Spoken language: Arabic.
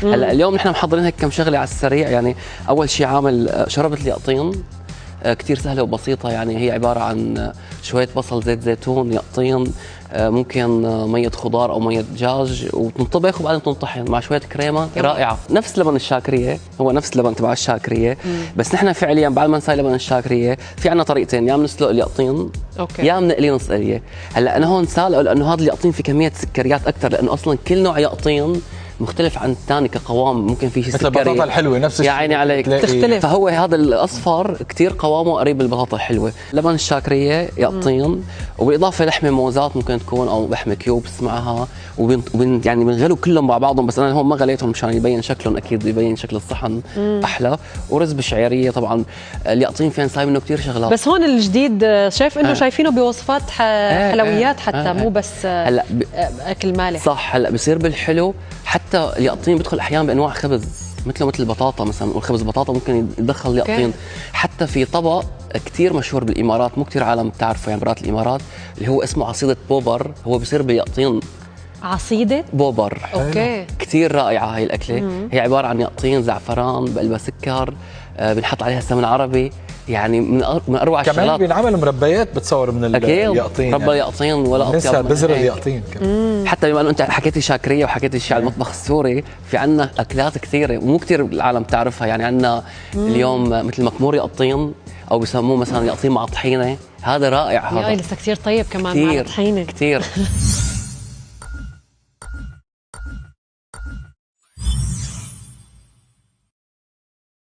هلا اليوم نحن محضرين هيك كم شغله على السريع. يعني اول شيء عامل شوربه اليقطين، كتير سهله وبسيطه. يعني هي عباره عن شويه بصل، زيت زيتون، يقطين، ممكن ميه خضار او ميه دجاج، وتنطبخ وبعدين تنطحن مع شويه كريمه رائعه. نفس لبن الشاكريه، هو نفس اللبن تبع الشاكريه. بس نحن فعليا بعد ما نساوي لبن الشاكريه في عندنا طريقتين، يا بنسلق اليقطين يا بنقليه نص قليه. هلا انا هون سالقه لانه هذا اليقطين في كميه سكريات اكثر، لانه اصلا كل نوع يقطين مختلف عن الثاني كقوام. ممكن في شيء مثل سكري، البطاطا الحلوه نفس الشيء، يا عيني عليك تختلف. فهو هذا الاصفر كثير قوامه قريب من البطاطا الحلوه. لبن الشاكريه، يقطين، وبالاضافه لحمه موزات ممكن تكون او لحمه كيوبس معها، يعني بنغلوا كلهم مع بعضهم. بس انا هون ما غليتهم مشان يبين شكلهم، اكيد يبين شكل الصحن احلى. ورز بشعيريه طبعا. اليقطين فين صاير منه كثير شغلات. بس هون الجديد شايف انه شايفينه بوصفات حلويات حتى مو بس هلا اكل مالح. صح. هلا بصير بالحلو حتى اليقطين بيدخل احيانا بانواع خبز مثل البطاطا مثلا، والخبز بطاطا ممكن يدخل اليقطين. حتى في طبق كثير مشهور بالامارات، مو كثير عالم بتعرفه يعني برات الامارات، اللي هو اسمه عصيده بوبر. هو بصير باليقطين. عصيده بوبر. اوكي. كثير رائعه هي الاكله. هي عباره عن يقطين، زعفران، بقلبها سكر، بنحط عليها سمن عربي. يعني من اروع الشغلات. كمان بينعمل مربيات بتصور من اليقطين. مربى اليقطين ولا اطيب بذر اليقطين كمان. حتى بما انه انت حكيتي شاكريه وحكيتي شيء على المطبخ السوري، في عندنا اكلات كثيره ومو كثير العالم تعرفها. يعني عندنا اليوم مثل مكمور يقطين، او بسموه مثلا يقطين مع طحينه. هذا رائع. هذا لسه كثير طيب كمان مع الطحينه كثير